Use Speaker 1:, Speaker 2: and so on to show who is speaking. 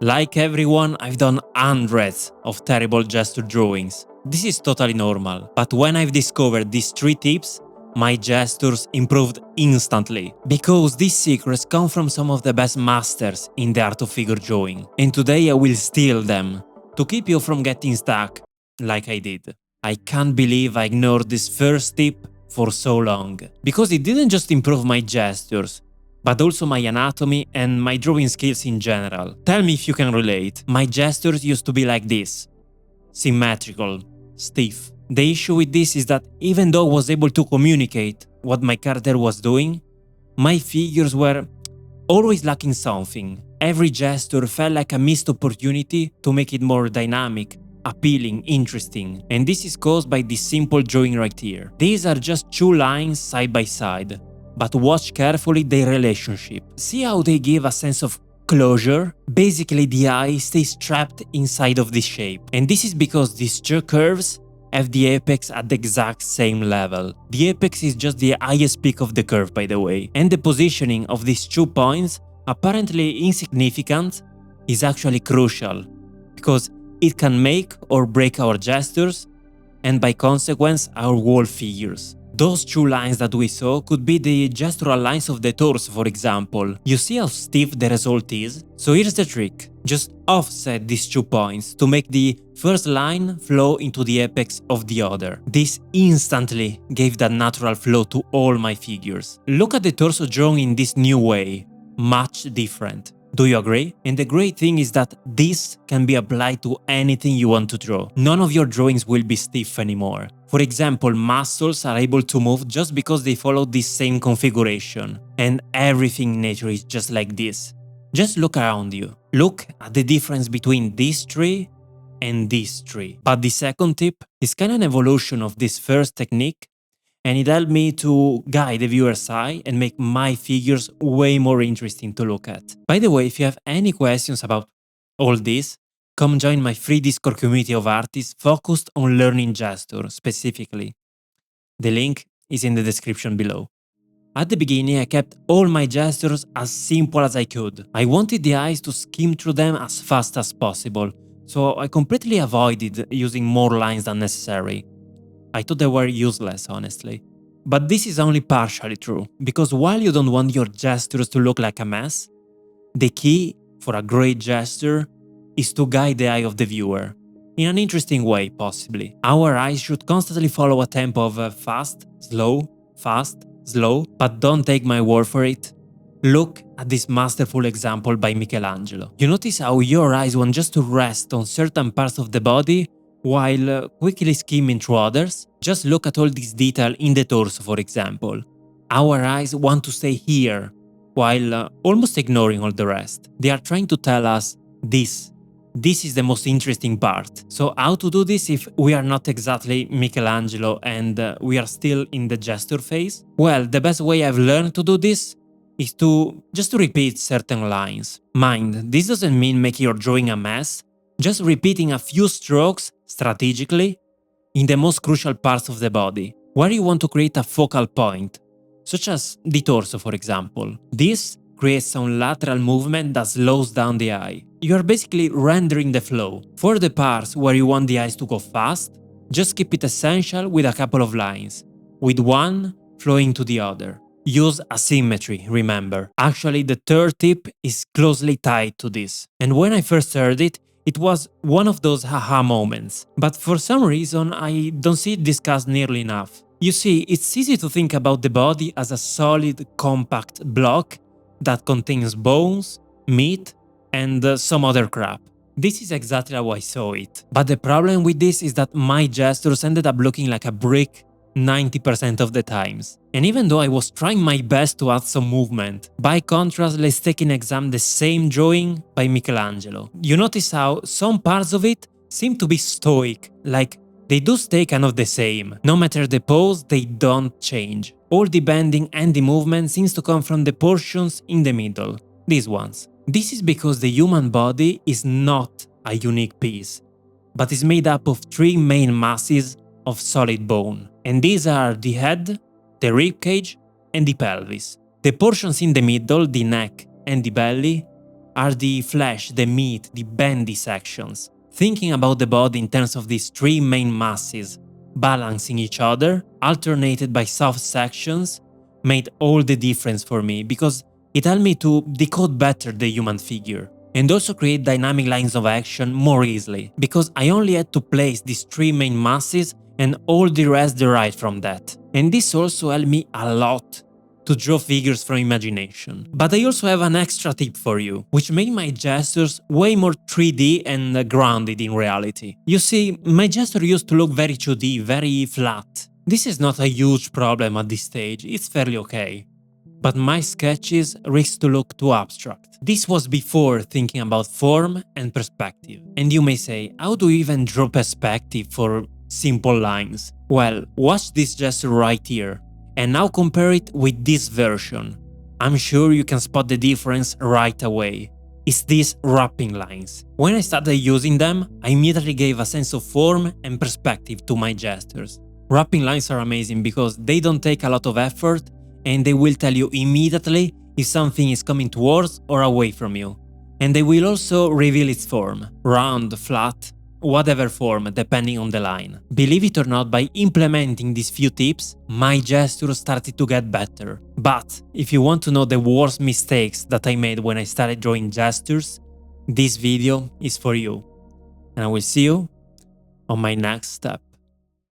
Speaker 1: Like everyone, I've done hundreds of terrible gesture drawings. This is totally normal, but when I've discovered these 3 tips, my gestures improved instantly. Because these secrets come from some of the best masters in the art of figure drawing. And today I will steal them, to keep you from getting stuck, like I did. I can't believe I ignored this first tip for so long. Because it didn't just improve my gestures, but also my anatomy and my drawing skills in general. Tell me if you can relate. My gestures used to be like this. Symmetrical, stiff. The issue with this is that even though I was able to communicate what my character was doing, my figures were always lacking something. Every gesture felt like a missed opportunity to make it more dynamic, appealing, interesting. And this is caused by this simple drawing right here. These are just 2 lines side by side, but watch carefully their relationship. See how they give a sense of closure? Basically, the eye stays trapped inside of this shape. And this is because these 2 curves have the apex at the exact same level. The apex is just the highest peak of the curve, by the way. And the positioning of these 2 points, apparently insignificant, is actually crucial, because it can make or break our gestures, and by consequence our whole figures. Those 2 lines that we saw could be the gestural lines of the torso, for example. You see how stiff the result is? So here's the trick. Just offset these 2 points to make the first line flow into the apex of the other. This instantly gave that natural flow to all my figures. Look at the torso drawn in this new way. Much different. Do you agree? And the great thing is that this can be applied to anything you want to draw. None of your drawings will be stiff anymore. For example, muscles are able to move just because they follow this same configuration. And everything in nature is just like this. Just look around you. Look at the difference between these 3 and these 3. But the second tip is kind of an evolution of this first technique, and it helped me to guide the viewer's eye and make my figures way more interesting to look at. By the way, if you have any questions about all this, come join my free Discord community of artists focused on learning gesture specifically. The link is in the description below. At the beginning, I kept all my gestures as simple as I could. I wanted the eyes to skim through them as fast as possible, so I completely avoided using more lines than necessary. I thought they were useless, honestly. But this is only partially true, because while you don't want your gestures to look like a mess, the key for a great gesture is to guide the eye of the viewer. In an interesting way, possibly. Our eyes should constantly follow a tempo of fast, slow, but don't take my word for it. Look at this masterful example by Michelangelo. You notice how your eyes want just to rest on certain parts of the body while quickly skimming through others? Just look at all this detail in the torso, for example. Our eyes want to stay here, while almost ignoring all the rest. They are trying to tell us this. This is the most interesting part. So how to do this if we are not exactly Michelangelo and we are still in the gesture phase? Well, the best way I've learned to do this is to just repeat certain lines. Mind, this doesn't mean making your drawing a mess, just repeating a few strokes strategically in the most crucial parts of the body, where you want to create a focal point, such as the torso, for example. This creates some lateral movement that slows down the eye. You are basically rendering the flow. For the parts where you want the eyes to go fast, just keep it essential with a couple of lines, with one flowing to the other. Use asymmetry, remember. Actually, the third tip is closely tied to this. And when I first heard it, it was one of those haha moments. But for some reason, I don't see it discussed nearly enough. You see, it's easy to think about the body as a solid, compact block that contains bones, meat, and some other crap. This is exactly how I saw it. But the problem with this is that my gestures ended up looking like a brick 90% of the times. And even though I was trying my best to add some movement, by contrast, let's take in exam the same drawing by Michelangelo. You notice how some parts of it seem to be stoic, like they do stay kind of the same. No matter the pose, they don't change. All the bending and the movement seems to come from the portions in the middle, these ones. This is because the human body is not a unique piece, but is made up of 3 main masses of solid bone. And these are the head, the ribcage, and the pelvis. The portions in the middle, the neck and the belly, are the flesh, the meat, the bendy sections. Thinking about the body in terms of these three main masses, balancing each other, alternated by soft sections, made all the difference for me because it helped me to decode better the human figure and also create dynamic lines of action more easily because I only had to place these three main masses and all the rest derived from that. And this also helped me a lot to draw figures from imagination. But I also have an extra tip for you, which made my gestures way more 3D and grounded in reality. You see, my gesture used to look very 2D, very flat. This is not a huge problem at this stage, it's fairly okay. But my sketches risk to look too abstract. This was before thinking about form and perspective. And you may say, how do you even draw perspective for simple lines? Well, watch this gesture right here. And now compare it with this version. I'm sure you can spot the difference right away. It's these wrapping lines. When I started using them, I immediately gave a sense of form and perspective to my gestures. Wrapping lines are amazing because they don't take a lot of effort and they will tell you immediately if something is coming towards or away from you. And they will also reveal its form, round, flat, whatever form depending on the line. Believe it or not, by implementing these few tips, my gestures started to get better. But if you want to know the worst mistakes that I made when I started drawing gestures, this video is for you. And I will see you on my next step.